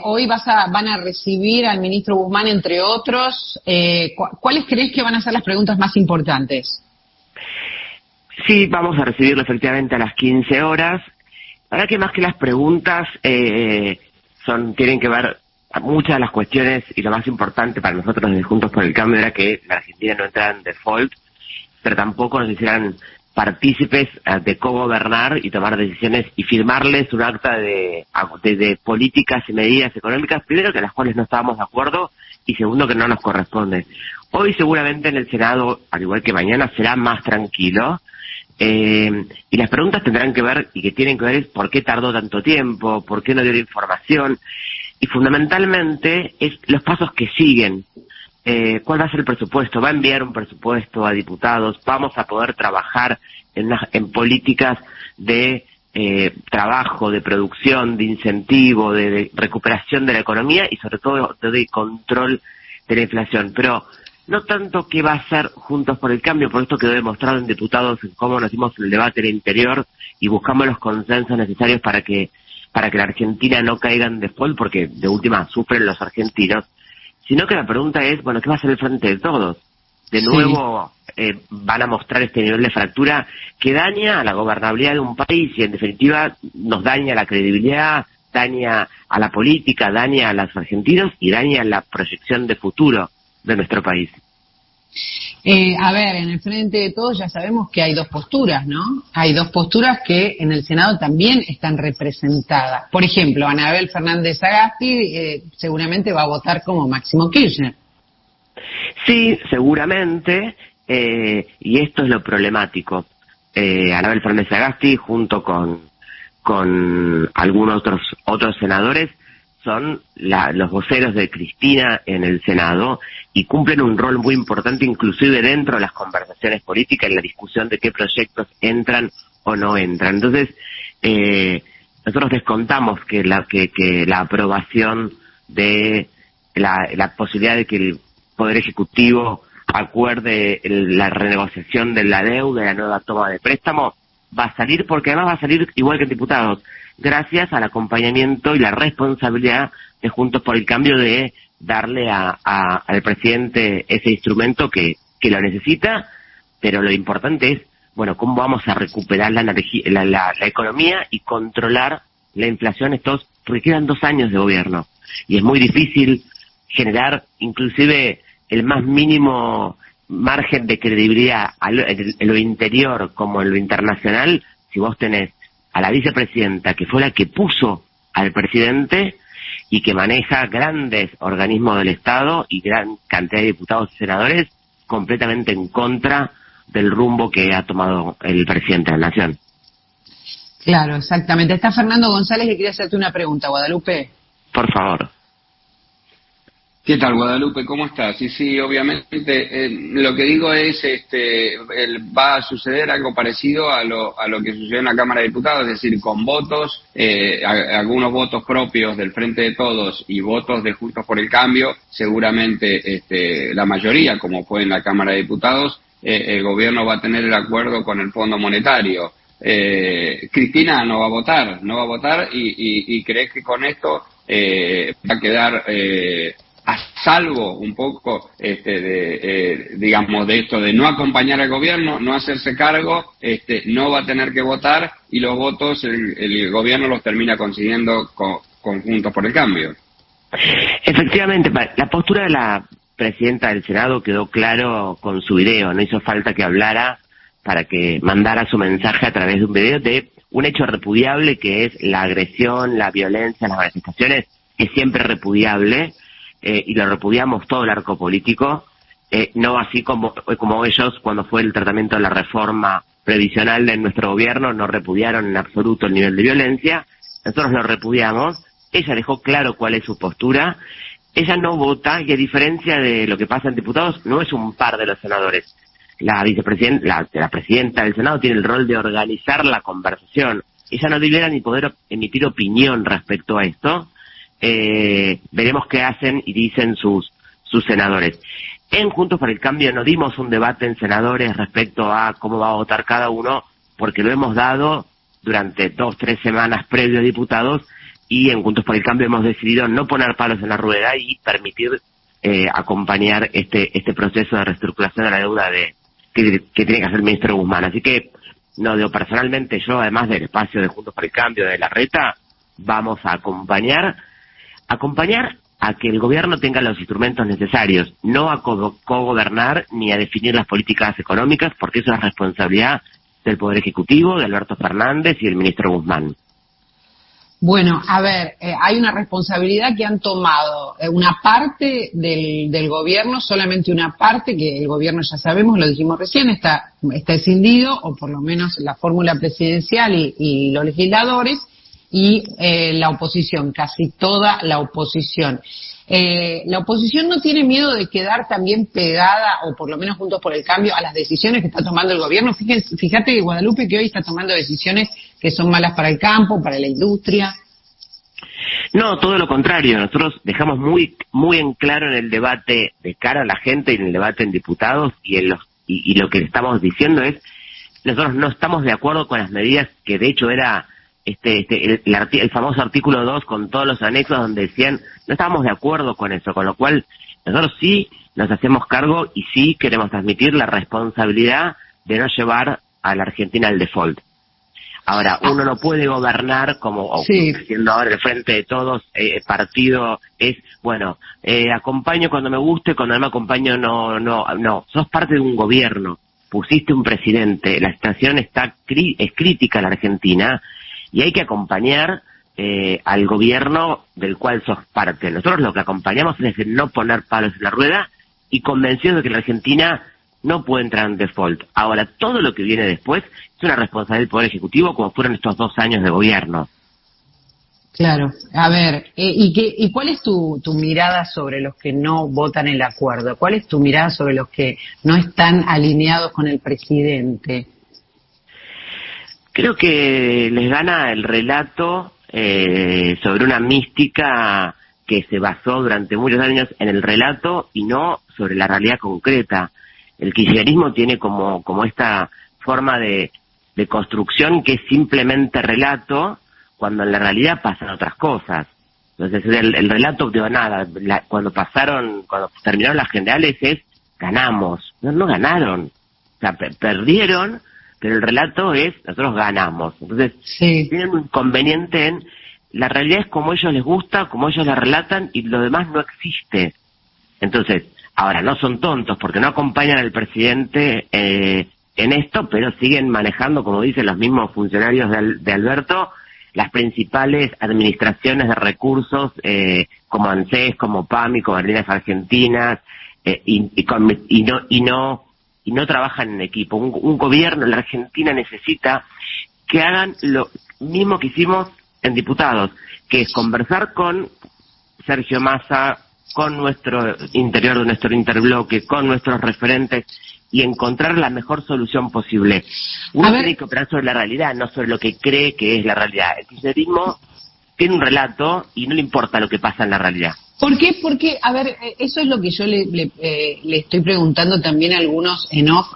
Hoy van a recibir al ministro Guzmán, entre otros. ¿Cuáles crees que van a ser las preguntas más importantes? Sí, vamos a recibirlo efectivamente a las 15 horas. La verdad que más que las preguntas tienen que ver muchas de las cuestiones, y lo más importante para nosotros desde Juntos por el Cambio era que la Argentina no entrara en default, pero tampoco nos hicieran partícipes de cogobernar y tomar decisiones y firmarles un acta de políticas y medidas económicas, primero que a las cuales no estábamos de acuerdo y segundo que no nos corresponde. Hoy seguramente en el Senado, al igual que mañana, será más tranquilo. Y las preguntas tendrán que ver, y que tienen que ver, es por qué tardó tanto tiempo, por qué no dio la información, y fundamentalmente es los pasos que siguen. ¿Cuál va a ser el presupuesto? ¿Va a enviar un presupuesto a diputados? ¿Vamos a poder trabajar en políticas de trabajo, de producción, de incentivo, de recuperación de la economía y sobre todo de control de la inflación? Pero no tanto qué va a hacer Juntos por el Cambio, por esto quedó demostrado en diputados en cómo nos dimos el debate en el interior y buscamos los consensos necesarios para que la Argentina no caiga en default, porque de última sufren los argentinos, sino que la pregunta es, bueno, ¿qué va a hacer el Frente de Todos? De nuevo van a mostrar este nivel de fractura que daña a la gobernabilidad de un país y en definitiva nos daña la credibilidad, daña a la política, daña a los argentinos y daña la proyección de futuro de nuestro país. A ver, en el Frente de Todos ya sabemos que hay dos posturas, ¿no? Hay dos posturas que en el Senado también están representadas. Por ejemplo, Anabel Fernández Sagasti seguramente va a votar como Máximo Kirchner. Sí, seguramente, y esto es lo problemático. Anabel Fernández Sagasti, junto con algunos otros senadores, son los voceros de Cristina en el Senado y cumplen un rol muy importante inclusive dentro de las conversaciones políticas, en la discusión de qué proyectos entran o no entran. Entonces, nosotros descontamos que la aprobación de la posibilidad de que el Poder Ejecutivo acuerde la renegociación de la deuda y la nueva toma de préstamo va a salir, porque además va a salir igual que en diputados, gracias al acompañamiento y la responsabilidad de Juntos por el Cambio de darle al presidente ese instrumento que lo necesita, pero lo importante es, bueno, cómo vamos a recuperar la economía y controlar la inflación. Quedan 2 años de gobierno y es muy difícil generar inclusive el más mínimo margen de credibilidad en lo interior como en lo internacional si vos tenés a la vicepresidenta, que fue la que puso al presidente y que maneja grandes organismos del Estado y gran cantidad de diputados y senadores completamente en contra del rumbo que ha tomado el presidente de la Nación. Claro, exactamente. Está Fernando González que quiere hacerte una pregunta, Guadalupe. Por favor. ¿Qué tal, Guadalupe? ¿Cómo estás? Sí, obviamente, lo que digo es, va a suceder algo parecido a lo que sucedió en la Cámara de Diputados, es decir, con votos, algunos votos propios del Frente de Todos y votos de Juntos por el Cambio, seguramente la mayoría, como fue en la Cámara de Diputados, el gobierno va a tener el acuerdo con el Fondo Monetario. Cristina no va a votar y crees que con esto va a quedar a salvo un poco digamos de esto de no acompañar al gobierno, no hacerse cargo, no va a tener que votar y los votos el gobierno los termina consiguiendo con Juntos por el Cambio. Efectivamente, la postura de la presidenta del Senado quedó claro con su video, no hizo falta que hablara para que mandara su mensaje a través de un video de un hecho repudiable que es la agresión, la violencia, las manifestaciones, es siempre repudiable. Y lo repudiamos todo el arco político, no así como ellos cuando fue el tratamiento de la reforma previsional de nuestro gobierno, no repudiaron en absoluto el nivel de violencia. Nosotros lo repudiamos, ella dejó claro cuál es su postura, ella no vota y a diferencia de lo que pasa en diputados, no es un par de los senadores. La vicepresidenta, la presidenta del Senado tiene el rol de organizar la conversación, ella no debiera ni poder emitir opinión respecto a esto. Veremos qué hacen y dicen sus senadores. En Juntos por el Cambio no dimos un debate en senadores respecto a cómo va a votar cada uno, porque lo hemos dado durante 2-3 semanas previo a diputados, y en Juntos por el Cambio hemos decidido no poner palos en la rueda y permitir acompañar este proceso de reestructuración de la deuda que tiene que hacer el ministro Guzmán. Así que, no, digo, personalmente yo, además del espacio de Juntos por el Cambio, de la Reta, vamos a acompañar a que el gobierno tenga los instrumentos necesarios, no a cogobernar ni a definir las políticas económicas, porque eso es responsabilidad del Poder Ejecutivo, de Alberto Fernández y del ministro Guzmán. Bueno, a ver, hay una responsabilidad que han tomado una parte del gobierno, solamente una parte, que el gobierno, ya sabemos, lo dijimos recién, está escindido, o por lo menos la fórmula presidencial y los legisladores, y la oposición, casi toda la oposición. La oposición no tiene miedo de quedar también pegada, o por lo menos Juntos por el Cambio, a las decisiones que está tomando el gobierno. Fíjate, Guadalupe, que hoy está tomando decisiones que son malas para el campo, para la industria. No, todo lo contrario. Nosotros dejamos muy en claro en el debate de cara a la gente y en el debate en diputados y lo que estamos diciendo es, nosotros no estamos de acuerdo con las medidas que de hecho era el famoso artículo 2 con todos los anexos donde decían, no estábamos de acuerdo con eso, con lo cual nosotros sí nos hacemos cargo y sí queremos transmitir la responsabilidad de no llevar a la Argentina al default. Ahora, uno no puede gobernar como siendo ahora el Frente de Todos, partido es, bueno, acompaño cuando me guste, cuando no me acompaño no, sos parte de un gobierno, pusiste un presidente, la situación es crítica en la Argentina y hay que acompañar al gobierno del cual sos parte. Nosotros lo que acompañamos es no poner palos en la rueda y convencidos de que la Argentina no puede entrar en default. Ahora, todo lo que viene después es una responsabilidad del Poder Ejecutivo, como fueron estos 2 años de gobierno. Claro. A ver, ¿y cuál es tu mirada sobre los que no votan el acuerdo? ¿Cuál es tu mirada sobre los que no están alineados con el presidente? Creo que les gana el relato sobre una mística que se basó durante muchos años en el relato y no sobre la realidad concreta. El kirchnerismo tiene como esta forma de construcción que es simplemente relato, cuando en la realidad pasan otras cosas. Entonces el relato de nada, cuando terminaron las generales es ganamos, no ganaron, o sea, perdieron, pero el relato es nosotros ganamos. Entonces tienen un inconveniente en la realidad es como ellos les gusta, como ellos la relatan y lo demás no existe. Entonces, ahora, no son tontos porque no acompañan al presidente en esto, pero siguen manejando, como dicen los mismos funcionarios de Alberto, las principales administraciones de recursos como ANSES, como PAMI, como Aerolíneas Argentinas, y no trabajan en equipo. Un gobierno, la Argentina necesita que hagan lo mismo que hicimos en diputados, que es conversar con Sergio Massa, con nuestro interior de nuestro interbloque, con nuestros referentes y encontrar la mejor solución posible. Uno tiene que operar sobre la realidad, no sobre lo que cree que es la realidad. El kirchnerismo tiene un relato y no le importa lo que pasa en la realidad. ¿Por qué? Porque, a ver, eso es lo que yo le estoy preguntando también a algunos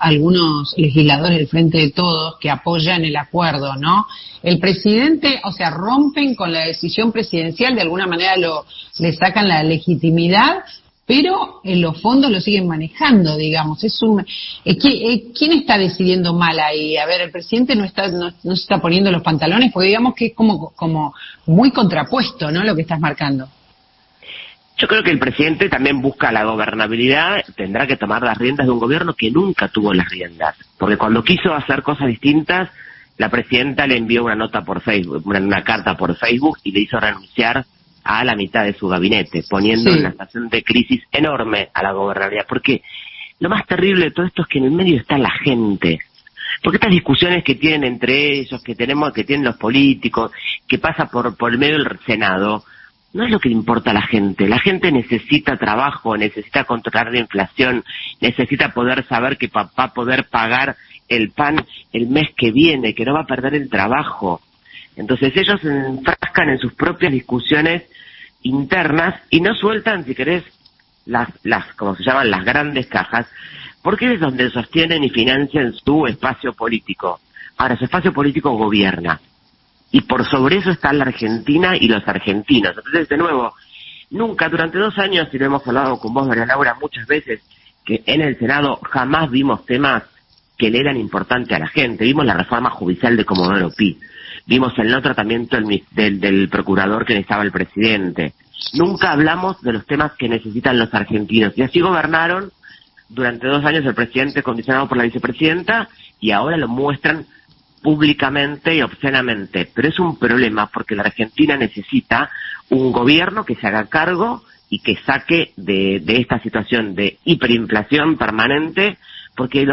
algunos legisladores del Frente de Todos que apoyan el acuerdo, ¿no? El presidente, o sea, rompen con la decisión presidencial, de alguna manera le sacan la legitimidad, pero en los fondos lo siguen manejando, digamos. ¿Quién está decidiendo mal ahí? A ver, el presidente no se está poniendo los pantalones, porque digamos que es como muy contrapuesto, ¿no? Lo que estás marcando. Yo creo que el presidente también busca la gobernabilidad, tendrá que tomar las riendas de un gobierno que nunca tuvo las riendas, porque cuando quiso hacer cosas distintas, la presidenta le envió una nota por Facebook, una carta por Facebook y le hizo renunciar a la mitad de su gabinete, poniendo en una situación de crisis enorme a la gobernabilidad, porque lo más terrible de todo esto es que en el medio está la gente. Porque estas discusiones que tienen entre ellos, que tienen los políticos, que pasa por el medio del Senado, no es lo que le importa a la gente. La gente necesita trabajo, necesita controlar la inflación, necesita poder saber que papá va a poder pagar el pan el mes que viene, que no va a perder el trabajo. Entonces ellos se enfrascan en sus propias discusiones internas y no sueltan, si querés, las como se llaman, las grandes cajas, porque es donde sostienen y financian su espacio político. Ahora, su espacio político gobierna. y por sobre eso está la Argentina y los argentinos. Entonces, de nuevo, nunca, durante 2 años, y lo hemos hablado con vos, María Laura, muchas veces, que en el Senado jamás vimos temas que le eran importantes a la gente. Vimos la reforma judicial de Comodoro Pi, vimos el no tratamiento del procurador que necesitaba el presidente. Nunca hablamos de los temas que necesitan los argentinos. Y así gobernaron durante 2 años el presidente condicionado por la vicepresidenta, y ahora lo muestran públicamente y obscenamente. Pero es un problema porque la Argentina necesita un gobierno que se haga cargo y que saque de esta situación de hiperinflación permanente, porque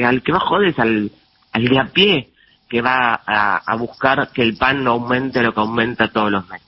al que más jode es al de a pie, que va a buscar que el pan no aumente lo que aumenta todos los meses.